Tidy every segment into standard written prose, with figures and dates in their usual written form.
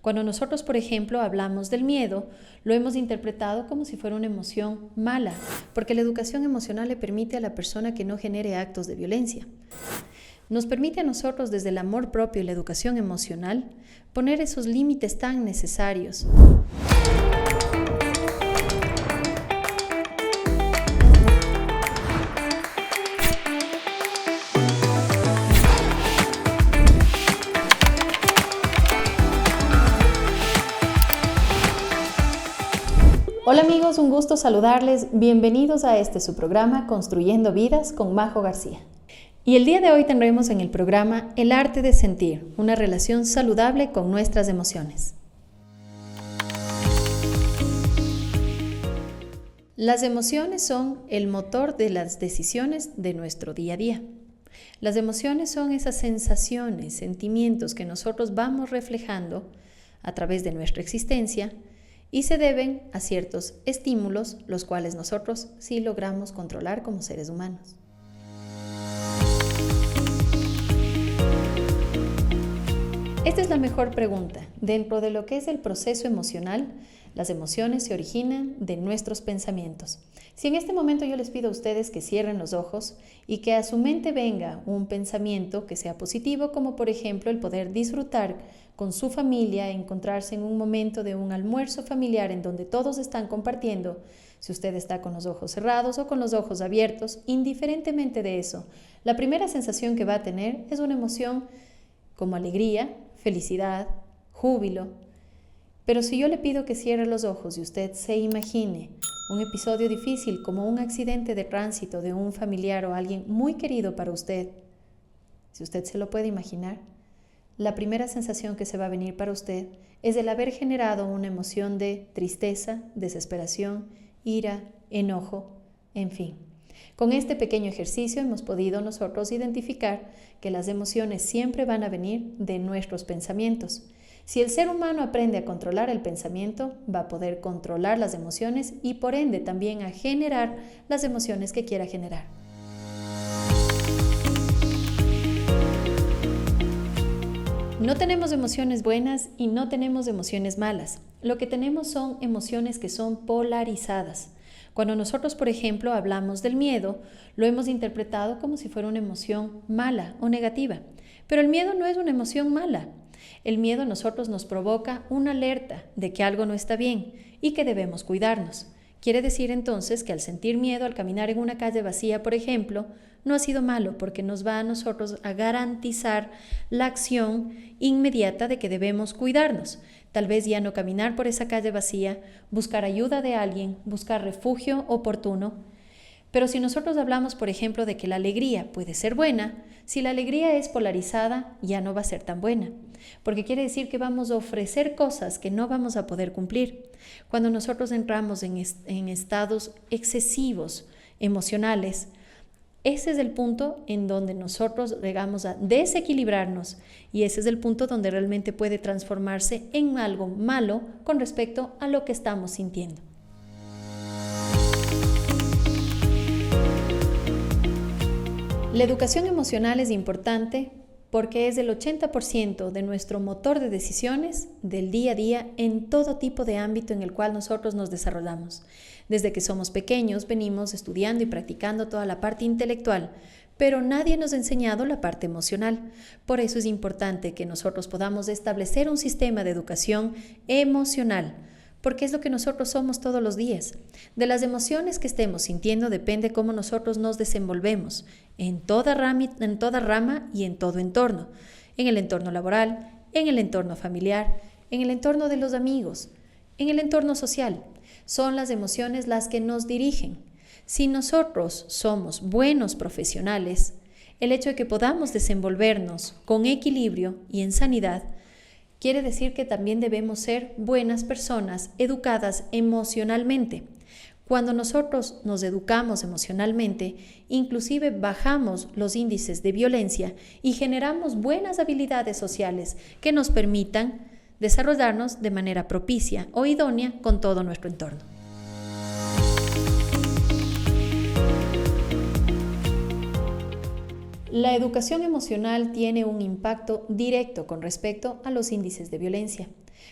Cuando nosotros, por ejemplo, hablamos del miedo, lo hemos interpretado como si fuera una emoción mala, porque la educación emocional le permite a la persona que no genere actos de violencia. Nos permite a nosotros, desde el amor propio y la educación emocional, poner esos límites tan necesarios. Hola amigos, un gusto saludarles. Bienvenidos a su programa Construyendo Vidas con Majo García. Y el día de hoy tendremos en el programa El arte de sentir, una relación saludable con nuestras emociones. Las emociones son el motor de las decisiones de nuestro día a día. Las emociones son esas sensaciones, sentimientos que nosotros vamos reflejando a través de nuestra existencia y se deben a ciertos estímulos, los cuales nosotros sí logramos controlar como seres humanos. Esta es la mejor pregunta. Dentro de lo que es el proceso emocional, las emociones se originan de nuestros pensamientos. Si en este momento yo les pido a ustedes que cierren los ojos y que a su mente venga un pensamiento que sea positivo, como por ejemplo el poder disfrutar con su familia, encontrarse en un momento de un almuerzo familiar en donde todos están compartiendo, si usted está con los ojos cerrados o con los ojos abiertos, indiferentemente de eso, la primera sensación que va a tener es una emoción como alegría, felicidad, júbilo. Pero si yo le pido que cierre los ojos y usted se imagine un episodio difícil como un accidente de tránsito de un familiar o alguien muy querido para usted, si usted se lo puede imaginar, la primera sensación que se va a venir para usted es el haber generado una emoción de tristeza, desesperación, ira, enojo, en fin. Con este pequeño ejercicio hemos podido nosotros identificar que las emociones siempre van a venir de nuestros pensamientos. Si el ser humano aprende a controlar el pensamiento, va a poder controlar las emociones y por ende también a generar las emociones que quiera generar. No tenemos emociones buenas y no tenemos emociones malas. Lo que tenemos son emociones que son polarizadas. Cuando nosotros, por ejemplo, hablamos del miedo, lo hemos interpretado como si fuera una emoción mala o negativa. Pero el miedo no es una emoción mala. El miedo a nosotros nos provoca una alerta de que algo no está bien y que debemos cuidarnos. Quiere decir entonces que al sentir miedo, al caminar en una calle vacía, por ejemplo, no ha sido malo porque nos va a nosotros a garantizar la acción inmediata de que debemos cuidarnos. Tal vez ya no caminar por esa calle vacía, buscar ayuda de alguien, buscar refugio oportuno. Pero si nosotros hablamos, por ejemplo, de que la alegría puede ser buena, si la alegría es polarizada, ya no va a ser tan buena, porque quiere decir que vamos a ofrecer cosas que no vamos a poder cumplir. Cuando nosotros entramos en estados excesivos emocionales, ese es el punto en donde nosotros llegamos a desequilibrarnos y ese es el punto donde realmente puede transformarse en algo malo con respecto a lo que estamos sintiendo. La educación emocional es importante porque es el 80% de nuestro motor de decisiones del día a día en todo tipo de ámbito en el cual nosotros nos desarrollamos. Desde que somos pequeños venimos estudiando y practicando toda la parte intelectual, pero nadie nos ha enseñado la parte emocional. Por eso es importante que nosotros podamos establecer un sistema de educación emocional, porque es lo que nosotros somos todos los días. De las emociones que estemos sintiendo depende cómo nosotros nos desenvolvemos en toda rama y en todo entorno. En el entorno laboral, en el entorno familiar, en el entorno de los amigos, en el entorno social. Son las emociones las que nos dirigen. Si nosotros somos buenos profesionales, el hecho de que podamos desenvolvernos con equilibrio y en sanidad quiere decir que también debemos ser buenas personas educadas emocionalmente. Cuando nosotros nos educamos emocionalmente, inclusive bajamos los índices de violencia y generamos buenas habilidades sociales que nos permitan desarrollarnos de manera propicia o idónea con todo nuestro entorno. La educación emocional tiene un impacto directo con respecto a los índices de violencia.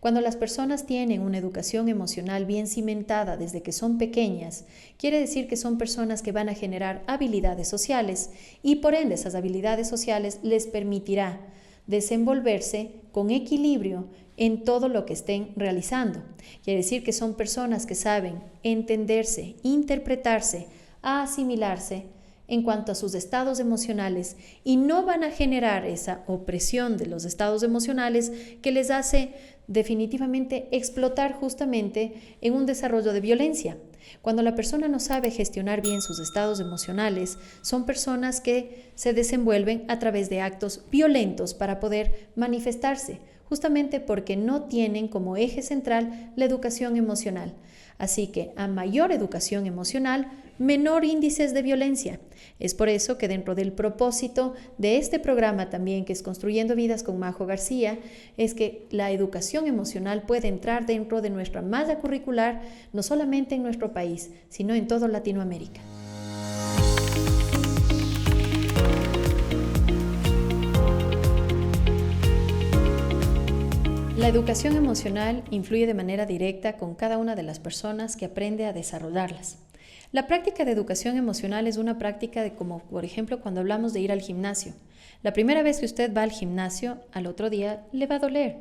Cuando las personas tienen una educación emocional bien cimentada desde que son pequeñas, quiere decir que son personas que van a generar habilidades sociales y por ende esas habilidades sociales les permitirá desenvolverse con equilibrio en todo lo que estén realizando. Quiere decir que son personas que saben entenderse, interpretarse, asimilarse en cuanto a sus estados emocionales y no van a generar esa opresión de los estados emocionales que les hace definitivamente explotar justamente en un desarrollo de violencia. Cuando la persona no sabe gestionar bien sus estados emocionales, son personas que se desenvuelven a través de actos violentos para poder manifestarse, justamente porque no tienen como eje central la educación emocional. Así que a mayor educación emocional, menor índices de violencia. Es por eso que dentro del propósito de este programa también, que es Construyendo Vidas con Majo García, es que la educación emocional puede entrar dentro de nuestra malla curricular, no solamente en nuestro país, sino en toda Latinoamérica. La educación emocional influye de manera directa con cada una de las personas que aprende a desarrollarlas. La práctica de educación emocional es una práctica de como, por ejemplo, cuando hablamos de ir al gimnasio. La primera vez que usted va al gimnasio, al otro día le va a doler.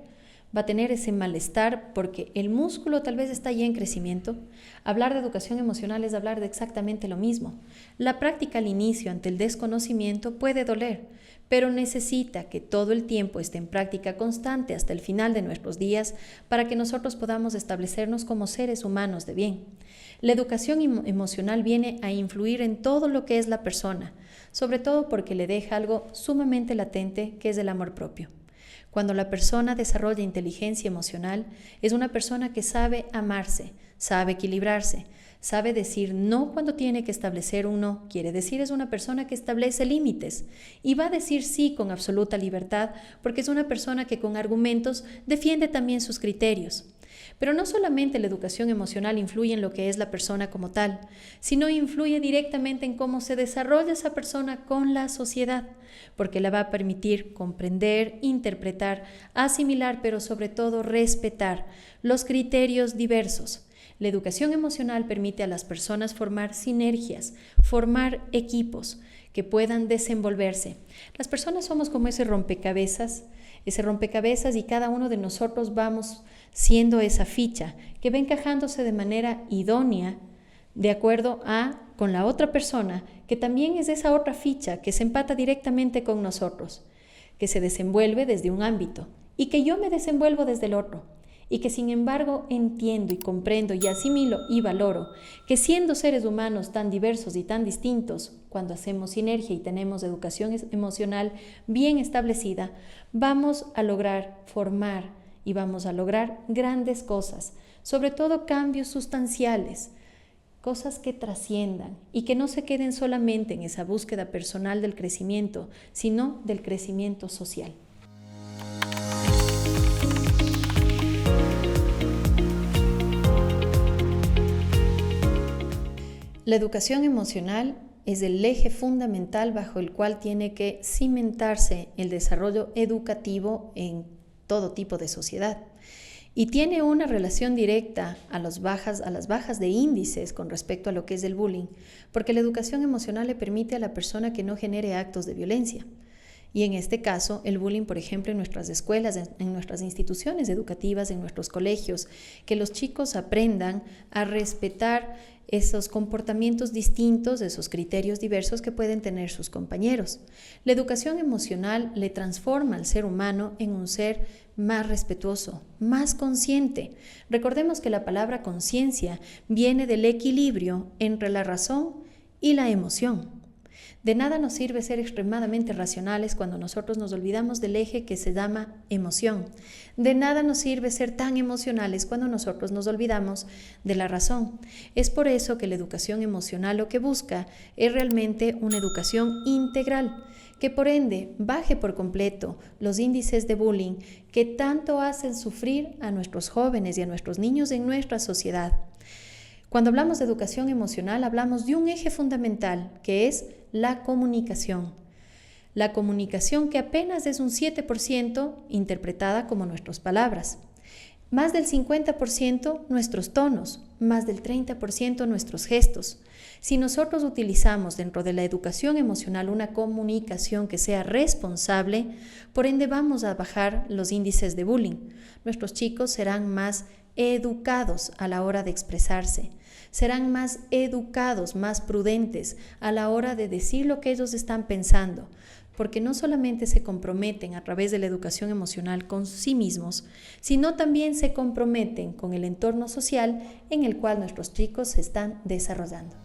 Va a tener ese malestar porque el músculo tal vez está ya en crecimiento. Hablar de educación emocional es hablar de exactamente lo mismo. La práctica al inicio ante el desconocimiento puede doler, pero necesita que todo el tiempo esté en práctica constante hasta el final de nuestros días para que nosotros podamos establecernos como seres humanos de bien. La educación emocional viene a influir en todo lo que es la persona, sobre todo porque le deja algo sumamente latente que es el amor propio. Cuando la persona desarrolla inteligencia emocional, es una persona que sabe amarse, sabe equilibrarse, sabe decir no cuando tiene que establecer un no. Quiere decir, es una persona que establece límites y va a decir sí con absoluta libertad porque es una persona que con argumentos defiende también sus criterios. Pero no solamente la educación emocional influye en lo que es la persona como tal, sino influye directamente en cómo se desarrolla esa persona con la sociedad, porque la va a permitir comprender, interpretar, asimilar, pero sobre todo respetar los criterios diversos. La educación emocional permite a las personas formar sinergias, formar equipos que puedan desenvolverse. Las personas somos como ese rompecabezas y cada uno de nosotros vamos siendo esa ficha que va encajándose de manera idónea de acuerdo con la otra persona, que también es esa otra ficha que se empata directamente con nosotros, que se desenvuelve desde un ámbito y que yo me desenvuelvo desde el otro. Y que sin embargo entiendo y comprendo y asimilo y valoro que siendo seres humanos tan diversos y tan distintos, cuando hacemos sinergia y tenemos educación emocional bien establecida, vamos a lograr formar y vamos a lograr grandes cosas, sobre todo cambios sustanciales, cosas que trasciendan y que no se queden solamente en esa búsqueda personal del crecimiento, sino del crecimiento social. La educación emocional es el eje fundamental bajo el cual tiene que cimentarse el desarrollo educativo en todo tipo de sociedad. Y tiene una relación directa a las bajas de índices con respecto a lo que es el bullying, porque la educación emocional le permite a la persona que no genere actos de violencia. Y en este caso, el bullying, por ejemplo, en nuestras escuelas, en nuestras instituciones educativas, en nuestros colegios, que los chicos aprendan a respetar esos comportamientos distintos, esos criterios diversos que pueden tener sus compañeros. La educación emocional le transforma al ser humano en un ser más respetuoso, más consciente. Recordemos que la palabra conciencia viene del equilibrio entre la razón y la emoción. De nada nos sirve ser extremadamente racionales cuando nosotros nos olvidamos del eje que se llama emoción. De nada nos sirve ser tan emocionales cuando nosotros nos olvidamos de la razón. Es por eso que la educación emocional lo que busca es realmente una educación integral, que por ende baje por completo los índices de bullying que tanto hacen sufrir a nuestros jóvenes y a nuestros niños en nuestra sociedad. Cuando hablamos de educación emocional, hablamos de un eje fundamental, que es la comunicación. La comunicación que apenas es un 7% interpretada como nuestras palabras. Más del 50% nuestros tonos, más del 30% nuestros gestos. Si nosotros utilizamos dentro de la educación emocional una comunicación que sea responsable, por ende vamos a bajar los índices de bullying. Nuestros chicos serán más educados a la hora de expresarse, serán más educados, más prudentes a la hora de decir lo que ellos están pensando, porque no solamente se comprometen a través de la educación emocional con sí mismos, sino también se comprometen con el entorno social en el cual nuestros chicos se están desarrollando.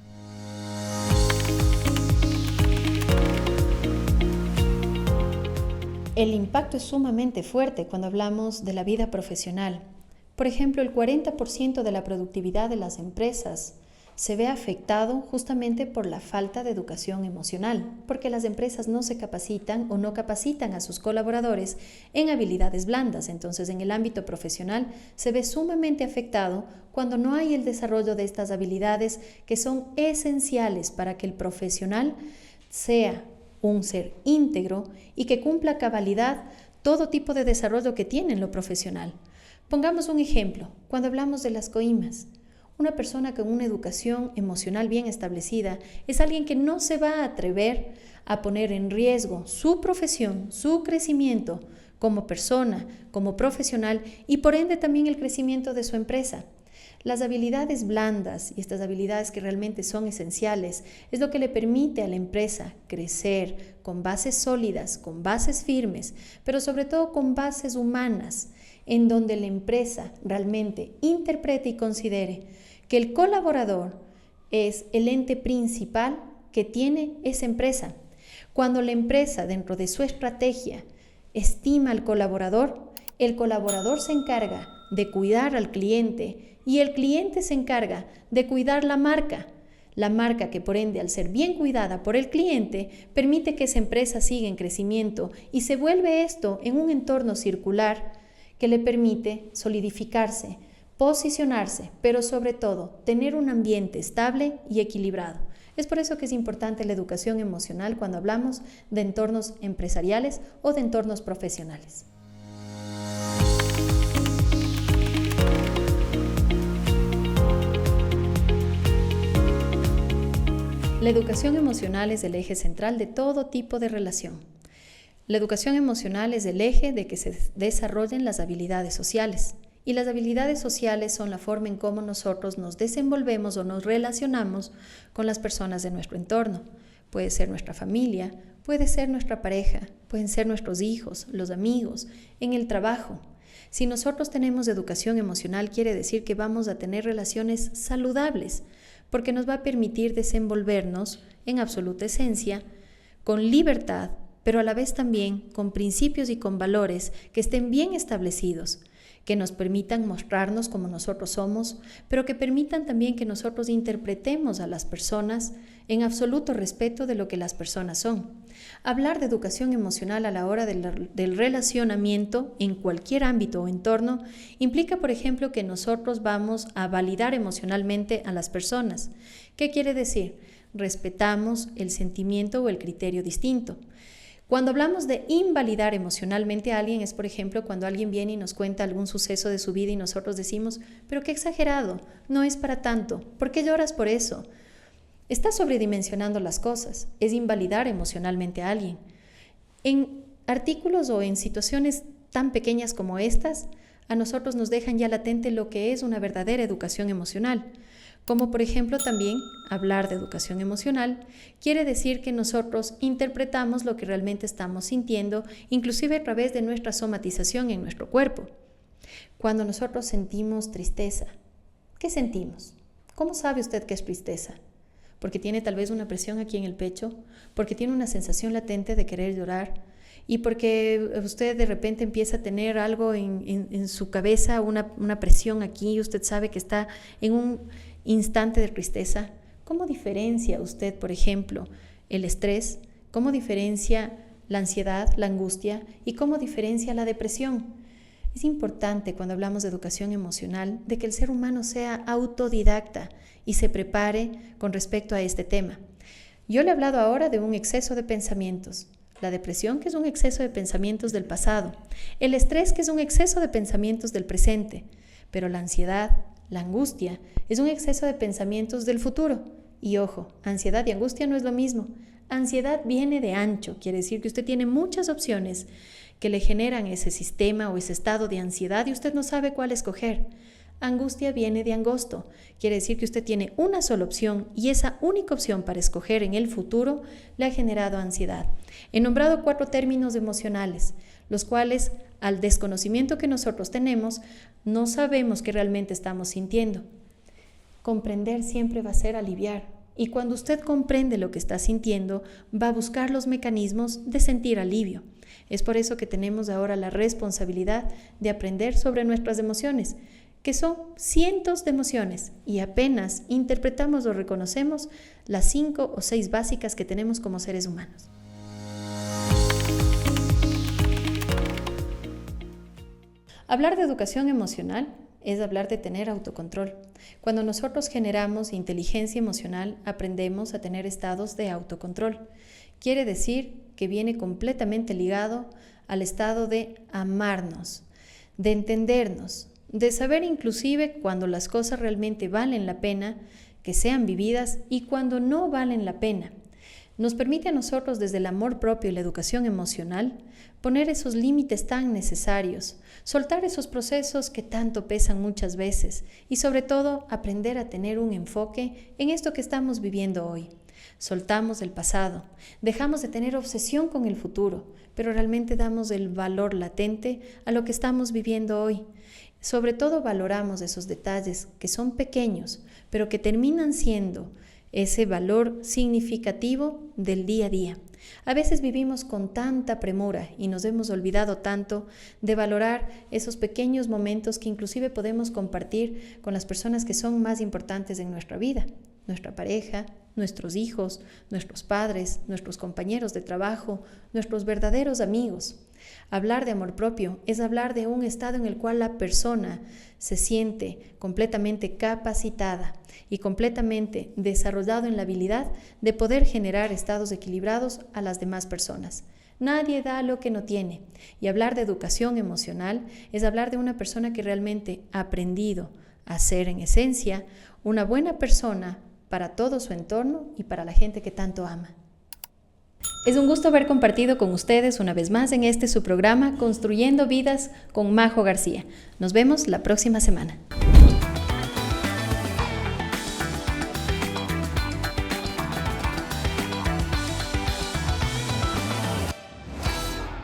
El impacto es sumamente fuerte cuando hablamos de la vida profesional. Por ejemplo, el 40% de la productividad de las empresas se ve afectado justamente por la falta de educación emocional, porque las empresas no se capacitan o no capacitan a sus colaboradores en habilidades blandas. Entonces, en el ámbito profesional se ve sumamente afectado cuando no hay el desarrollo de estas habilidades que son esenciales para que el profesional sea un ser íntegro y que cumpla a cabalidad todo tipo de desarrollo que tiene en lo profesional. Pongamos un ejemplo, cuando hablamos de las coimas. Una persona con una educación emocional bien establecida es alguien que no se va a atrever a poner en riesgo su profesión, su crecimiento como persona, como profesional y por ende también el crecimiento de su empresa. Las habilidades blandas y estas habilidades que realmente son esenciales es lo que le permite a la empresa crecer con bases sólidas, con bases firmes, pero sobre todo con bases humanas, en donde la empresa realmente interprete y considere que el colaborador es el ente principal que tiene esa empresa. Cuando la empresa dentro de su estrategia estima al colaborador, el colaborador se encarga de cuidar al cliente y el cliente se encarga de cuidar la marca que por ende al ser bien cuidada por el cliente permite que esa empresa siga en crecimiento y se vuelve esto en un entorno circular que le permite solidificarse, posicionarse, pero sobre todo tener un ambiente estable y equilibrado. Es por eso que es importante la educación emocional cuando hablamos de entornos empresariales o de entornos profesionales. La educación emocional es el eje central de todo tipo de relación. La educación emocional es el eje de que se desarrollen las habilidades sociales. Y las habilidades sociales son la forma en cómo nosotros nos desenvolvemos o nos relacionamos con las personas de nuestro entorno. Puede ser nuestra familia, puede ser nuestra pareja, pueden ser nuestros hijos, los amigos, en el trabajo. Si nosotros tenemos educación emocional, quiere decir que vamos a tener relaciones saludables, porque nos va a permitir desenvolvernos en absoluta esencia, con libertad, pero a la vez también con principios y con valores que estén bien establecidos, que nos permitan mostrarnos como nosotros somos, pero que permitan también que nosotros interpretemos a las personas en absoluto respeto de lo que las personas son. Hablar de educación emocional a la hora del relacionamiento en cualquier ámbito o entorno implica, por ejemplo, que nosotros vamos a validar emocionalmente a las personas. ¿Qué quiere decir? Respetamos el sentimiento o el criterio distinto. Cuando hablamos de invalidar emocionalmente a alguien es, por ejemplo, cuando alguien viene y nos cuenta algún suceso de su vida y nosotros decimos, pero qué exagerado, no es para tanto, ¿por qué lloras por eso? Estás sobredimensionando las cosas, es invalidar emocionalmente a alguien. En artículos o en situaciones tan pequeñas como estas, a nosotros nos dejan ya latente lo que es una verdadera educación emocional. Como por ejemplo también hablar de educación emocional quiere decir que nosotros interpretamos lo que realmente estamos sintiendo, inclusive a través de nuestra somatización en nuestro cuerpo. Cuando nosotros sentimos tristeza, ¿qué sentimos? ¿Cómo sabe usted qué es tristeza? Porque tiene tal vez una presión aquí en el pecho, porque tiene una sensación latente de querer llorar y porque usted de repente empieza a tener algo en su cabeza, una presión aquí y usted sabe que está en un instante de tristeza. ¿Cómo diferencia usted, por ejemplo, el estrés? ¿Cómo diferencia la ansiedad, la angustia? ¿Y cómo diferencia la depresión? Es importante cuando hablamos de educación emocional de que el ser humano sea autodidacta y se prepare con respecto a este tema. Yo le he hablado ahora de un exceso de pensamientos. la depresión, que es un exceso de pensamientos del pasado, el estrés, que es un exceso de pensamientos del presente, pero la ansiedad, la angustia, es un exceso de pensamientos del futuro. Y ojo, ansiedad y angustia no es lo mismo. Ansiedad viene de ancho, quiere decir que usted tiene muchas opciones que le generan ese sistema o ese estado de ansiedad y usted no sabe cuál escoger. Angustia viene de angosto, quiere decir que usted tiene una sola opción y esa única opción para escoger en el futuro le ha generado ansiedad. He nombrado 4 términos emocionales, los cuales, al desconocimiento que nosotros tenemos, no sabemos qué realmente estamos sintiendo. Comprender siempre va a ser aliviar, y cuando usted comprende lo que está sintiendo, va a buscar los mecanismos de sentir alivio. Es por eso que tenemos ahora la responsabilidad de aprender sobre nuestras emociones, que son cientos de emociones, y apenas interpretamos o reconocemos las 5 o 6 básicas que tenemos como seres humanos. Hablar de educación emocional es hablar de tener autocontrol. Cuando nosotros generamos inteligencia emocional, aprendemos a tener estados de autocontrol. Quiere decir que viene completamente ligado al estado de amarnos, de entendernos, de saber inclusive cuando las cosas realmente valen la pena que sean vividas y cuando no valen la pena. Nos permite a nosotros, desde el amor propio y la educación emocional, poner esos límites tan necesarios, soltar esos procesos que tanto pesan muchas veces y sobre todo aprender a tener un enfoque en esto que estamos viviendo hoy. Soltamos el pasado, dejamos de tener obsesión con el futuro, pero realmente damos el valor latente a lo que estamos viviendo hoy. Sobre todo valoramos esos detalles que son pequeños, pero que terminan siendo ese valor significativo del día a día. A veces vivimos con tanta premura y nos hemos olvidado tanto de valorar esos pequeños momentos que inclusive podemos compartir con las personas que son más importantes en nuestra vida, nuestra pareja, nuestros hijos, nuestros padres, nuestros compañeros de trabajo, nuestros verdaderos amigos. Hablar de amor propio es hablar de un estado en el cual la persona se siente completamente capacitada y completamente desarrollado en la habilidad de poder generar estados equilibrados a las demás personas. Nadie da lo que no tiene. Y hablar de educación emocional es hablar de una persona que realmente ha aprendido a ser en esencia una buena persona para todo su entorno y para la gente que tanto ama. Es un gusto haber compartido con ustedes una vez más en su programa Construyendo Vidas con Majo García. Nos vemos la próxima semana.